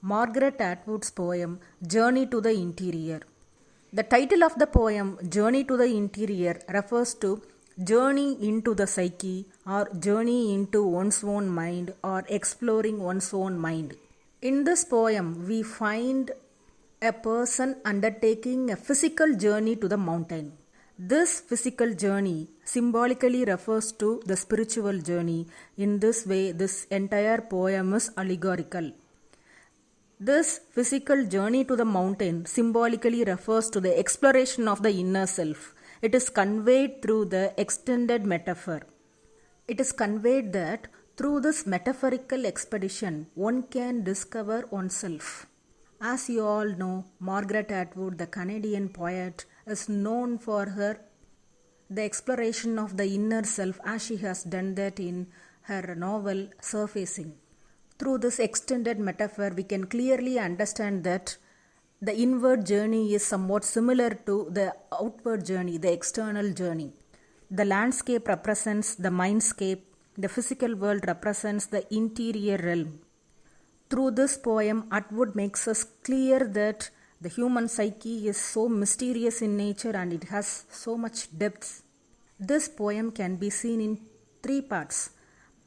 Margaret Atwood's poem Journey to the Interior. The title of the poem Journey to the Interior refers to journey into the psyche or journey into one's own mind or exploring one's own mind. In this poem, we find a person undertaking a physical journey to the mountain. This physical journey symbolically refers to the spiritual journey. In this way, this entire poem is allegorical. This physical journey to the mountain symbolically refers to the exploration of the inner self. It is conveyed through the extended metaphor. It is conveyed that through this metaphorical expedition, one can discover oneself. As you all know, Margaret Atwood, the Canadian poet, is known for the exploration of the inner self as she has done that in her novel Surfacing. Through this extended metaphor, we can clearly understand that the inward journey is somewhat similar to the outward journey, the external journey. The landscape represents the mindscape, the physical world represents the interior realm. Through this poem, Atwood makes us clear that the human psyche is so mysterious in nature and it has so much depth. This poem can be seen in 3 parts.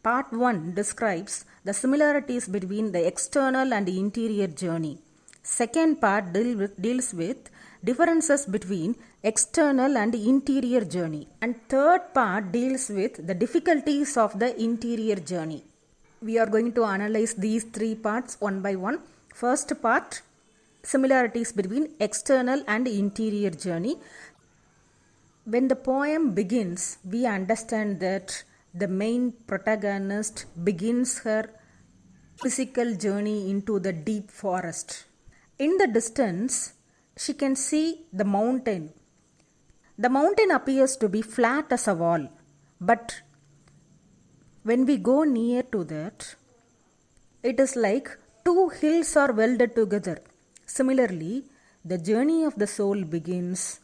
Part 1 describes the similarities between the external and the interior journey. Second part deals with differences between external and interior journey. And third part deals with the difficulties of the interior journey. We are going to analyze these 3 parts one by one. First part, similarities between external and interior journey. When the poem begins, we understand that the main protagonist begins her physical journey into the deep forest. In the distance, she can see the mountain. The mountain appears to be flat as a wall, but when we go near to that, it is like 2 hills are welded together. Similarly, the journey of the soul begins.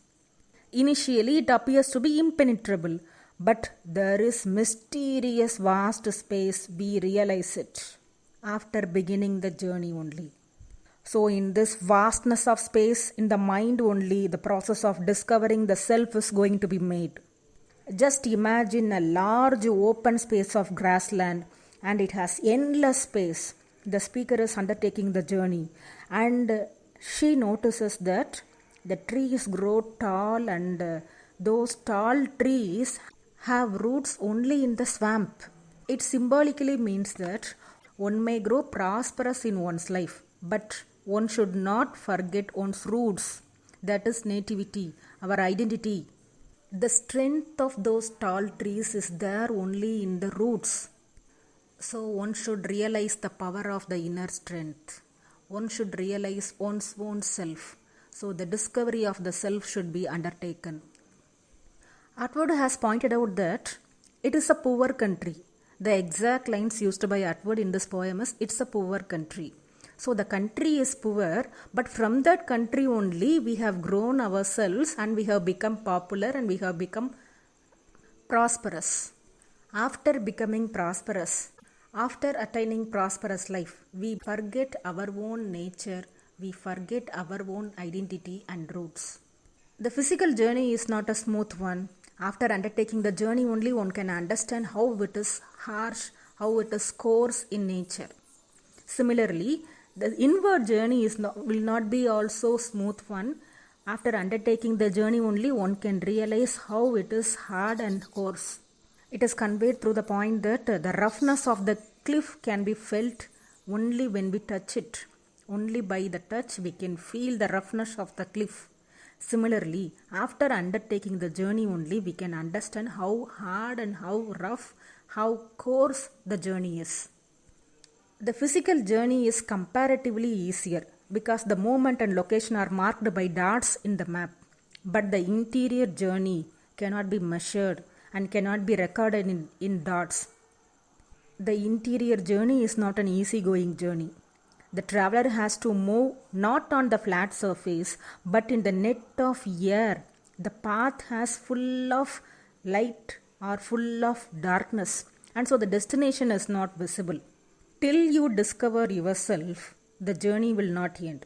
Initially, it appears to be impenetrable, but there is mysterious vast space. We realize it after beginning the journey only. So in this vastness of space, in the mind only, the process of discovering the self is going to be made. Just imagine a large open space of grassland and it has endless space. The speaker is undertaking the journey and she notices that the trees grow tall and those tall trees have roots only in the swamp. It symbolically means that one may grow prosperous in one's life, but one should not forget one's roots. That is nativity, our identity. The strength of those tall trees is there only in the roots. So one should realize the power of the inner strength. One should realize one's own self. So the discovery of the self should be undertaken. Atwood has pointed out that it is a poor country. The exact lines used by Atwood in this poem is, it's a poor country. So the country is poor, but from that country only we have grown ourselves and we have become popular and we have become prosperous. After becoming prosperous, after attaining prosperous life, we forget our own nature, we forget our own identity and roots. The physical journey is not a smooth one. After undertaking the journey only one can understand how it is harsh, how it is coarse in nature. Similarly, the inward journey will not be also smooth one. After undertaking the journey only one can realize how it is hard and coarse. It is conveyed through the point that the roughness of the cliff can be felt only when we touch it. Only by the touch we can feel the roughness of the cliff. Similarly, after undertaking the journey only we can understand how hard and how rough, how coarse the journey is. The physical journey is comparatively easier because the movement and location are marked by dots in the map. But the interior journey cannot be measured and cannot be recorded in dots. The interior journey is not an easygoing journey. The traveler has to move not on the flat surface but in the net of air. The path has full of light or full of darkness, and so the destination is not visible. Till you discover yourself, the journey will not end.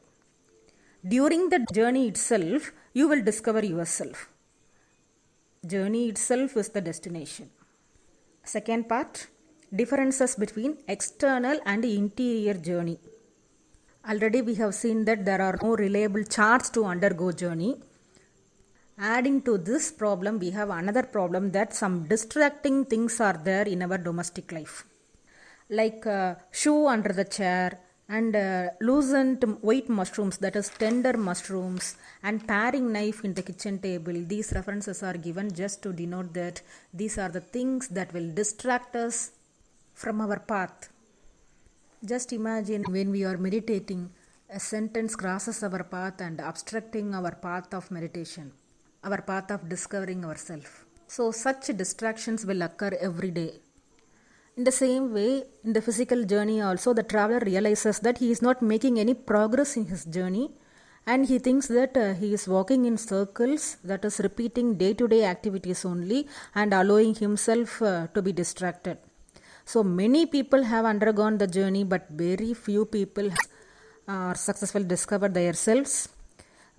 During the journey itself, you will discover yourself. Journey itself is the destination. Second part, differences between external and interior journey. Already we have seen that there are no reliable charts to undergo journey. Adding to this problem, we have another problem that some distracting things are there in our domestic life. Like shoe under the chair and loosened white mushrooms, that is tender mushrooms, and paring knife in the kitchen table. These references are given just to denote that these are the things that will distract us from our path. Just imagine when we are meditating, a sentence crosses our path and obstructing our path of meditation, our path of discovering ourselves. So such distractions will occur every day. In the same way, in the physical journey also, the traveler realizes that he is not making any progress in his journey, and he thinks that he is walking in circles, that is repeating day-to-day activities only and allowing himself to be distracted. So many people have undergone the journey, but very few people are successfully discovered themselves.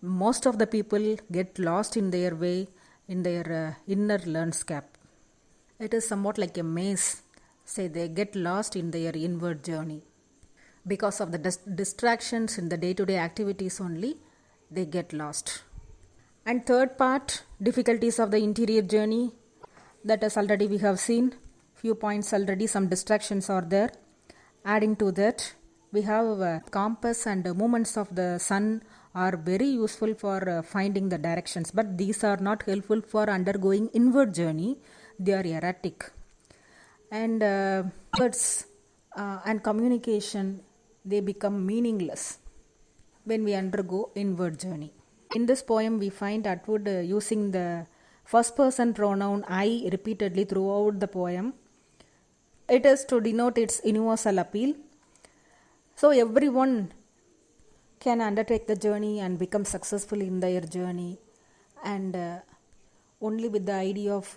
Most of the people get lost in their way, in their inner landscape. It is somewhat like a maze. Say they get lost in their inward journey. Because of the distractions in the day-to-day activities only, they get lost. And third part, difficulties of the interior journey. That is already we have seen. Few points already, some distractions are there. Adding to that, we have compass and movements of the sun are very useful for finding the directions, but these are not helpful for undergoing inward journey. They are erratic. And words and communication, they become meaningless when we undergo inward journey. In this poem, we find Atwood using the first person pronoun I repeatedly throughout the poem. It is to denote its universal appeal. So everyone can undertake the journey and become successful in their journey, and only with the idea of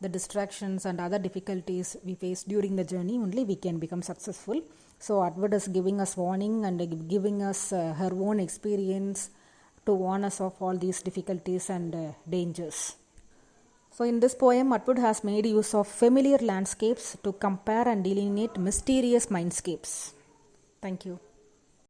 the distractions and other difficulties we face during the journey only we can become successful. So Atwood is giving us warning and giving us her own experience to warn us of all these difficulties and dangers. So in this poem, Atwood has made use of familiar landscapes to compare and delineate mysterious mindscapes. Thank you.